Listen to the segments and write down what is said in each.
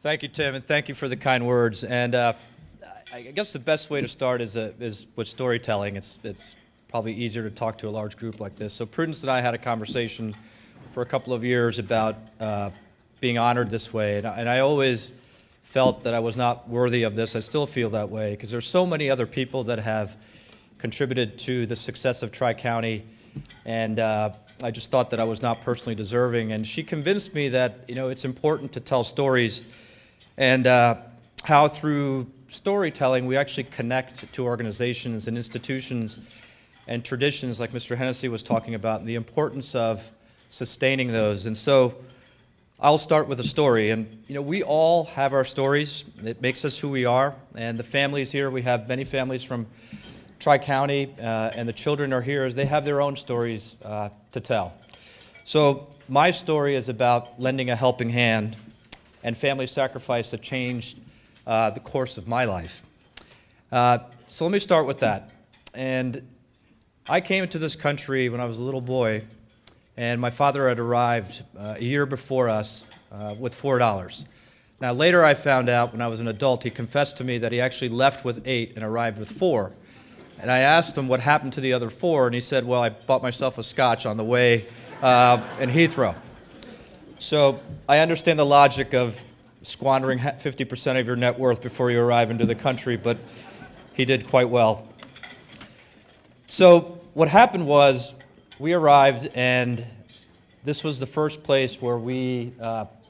Thank you, Tim, and thank you for the kind words. And I guess the best way to start is with storytelling. It's probably easier to talk to a large group like this. So Prudence and I had a conversation for a couple of years about being honored this way, and I always felt that I was not worthy of this. I still feel that way because there's so many other people that have contributed to the success of Tri-County, and I just thought that I was not personally deserving. And she convinced me that it's important to tell stories, and how through storytelling we actually connect to organizations and institutions and traditions like Mr. Hennessy was talking about, and the importance of sustaining those. And so I'll start with a story. And we all have our stories. It makes us who we are. And the families here, we have many families from Tri-County, and the children are here as they have their own stories to tell. So my story is about lending a helping hand and family sacrifice that changed the course of my life. So let me start with that. And I came into this country when I was a little boy, and my father had arrived a year before us with $4. Now later I found out when I was an adult, he confessed to me that he actually left with 8 and arrived with 4. And I asked him what happened to the other 4, and he said, well, I bought myself a scotch on the way in Heathrow. So I understand the logic of squandering 50% of your net worth before you arrive into the country, but he did quite well. So what happened was we arrived, and this was the first place where we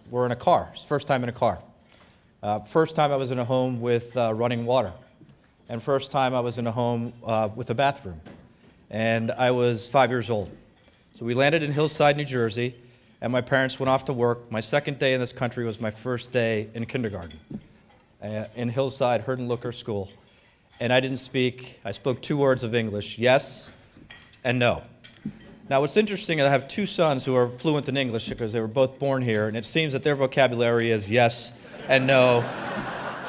were in a car. It's the first time in a car. First time I was in a home with running water. And first time I was in a home with a bathroom. And I was 5 years old. So we landed in Hillside, New Jersey, and my parents went off to work. My second day in this country was my first day in kindergarten in Hillside, Hurden-Looker School. And I spoke 2 words of English, yes and no. Now what's interesting is I have 2 sons who are fluent in English because they were both born here, and it seems that their vocabulary is yes and no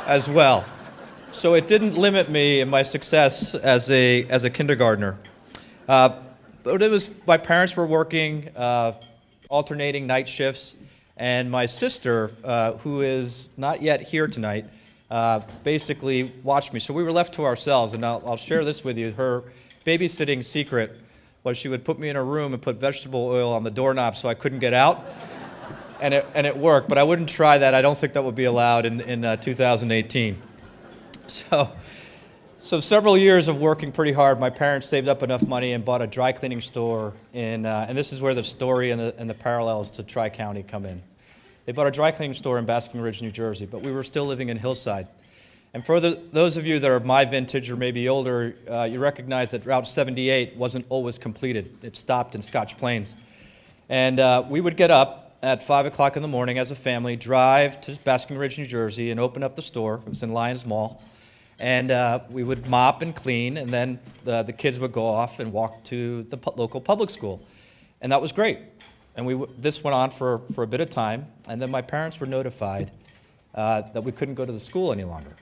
as well. So it didn't limit me in my success as a kindergartner. But it was, my parents were working alternating night shifts, and my sister, who is not yet here tonight, basically watched me. So we were left to ourselves, and I'll share this with you. Her babysitting secret was she would put me in a room and put vegetable oil on the doorknob so I couldn't get out, and it worked. But I wouldn't try that. I don't think that would be allowed in 2018. So several years of working pretty hard, my parents saved up enough money and bought a dry cleaning store and this is where the story and the parallels to Tri-County come in. They bought a dry cleaning store in Basking Ridge, New Jersey, but we were still living in Hillside. And for those of you that are my vintage or maybe older, you recognize that Route 78 wasn't always completed. It stopped in Scotch Plains. And we would get up at 5 o'clock in the morning as a family, drive to Basking Ridge, New Jersey, and open up the store. It was in Lyons Mall. And we would mop and clean, and then the kids would go off and walk to the local public school. And that was great. And this went on for a bit of time, and then my parents were notified that we couldn't go to the school any longer.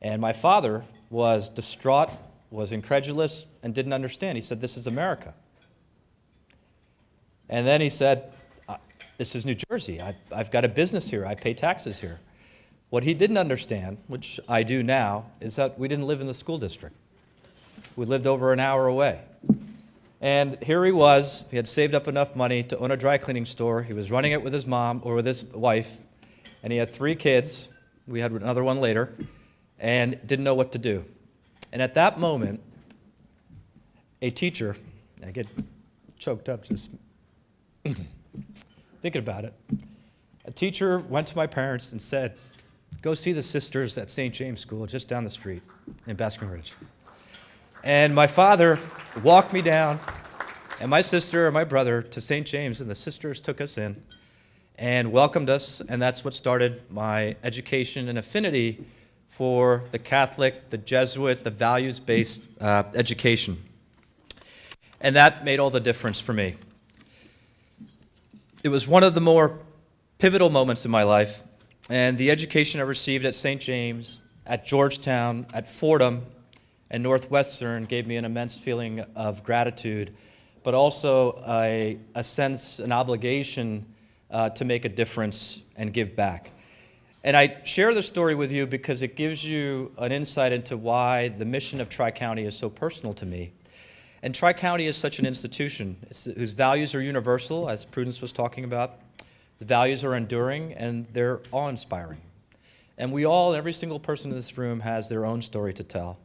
And my father was distraught, was incredulous, and didn't understand. He said, this is America. And then he said, this is New Jersey. I've got a business here. I pay taxes here. What he didn't understand, which I do now, is that we didn't live in the school district. We lived over an hour away. And here he was. He had saved up enough money to own a dry cleaning store. He was running it with his mom, or with his wife, and he had 3 kids. We had another one later, and didn't know what to do. And at that moment, a teacher, I get choked up just thinking about it. A teacher went to my parents and said, go see the sisters at St. James School just down the street in Basking Ridge. And my father walked me down, and my sister and my brother, to St. James, and the sisters took us in and welcomed us, and that's what started my education and affinity for the Catholic, the Jesuit, the values-based education. And that made all the difference for me. It was one of the more pivotal moments in my life. And the education I received at St. James, at Georgetown, at Fordham, and Northwestern gave me an immense feeling of gratitude, but also a sense, an obligation to make a difference and give back. And I share this story with you because it gives you an insight into why the mission of Tri-County is so personal to me. And Tri-County is such an institution whose values are universal, as Prudence was talking about. The values are enduring, and they're awe-inspiring. And we all, every single person in this room, has their own story to tell.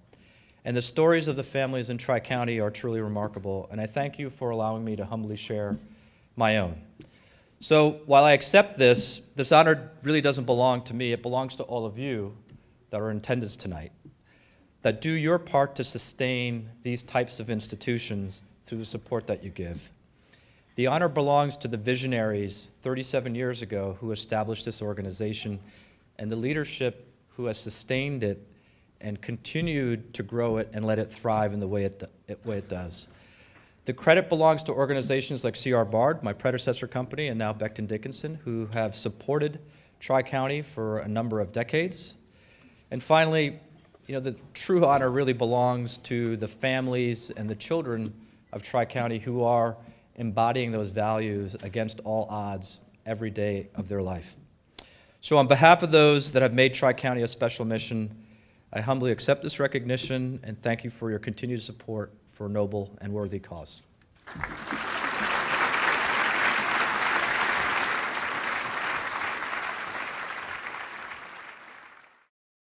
And the stories of the families in Tri-County are truly remarkable, and I thank you for allowing me to humbly share my own. So while I accept this honor really doesn't belong to me. It belongs to all of you that are in attendance tonight, that do your part to sustain these types of institutions through the support that you give. The honor belongs to the visionaries 37 years ago who established this organization and the leadership who has sustained it and continued to grow it and let it thrive in the way it does. The credit belongs to organizations like C.R. Bard, my predecessor company, and now Becton Dickinson, who have supported Tri-County for a number of decades. And finally, the true honor really belongs to the families and the children of Tri-County who are embodying those values against all odds every day of their life. So on behalf of those that have made Tri-County a special mission, I humbly accept this recognition and thank you for your continued support for a noble and worthy cause.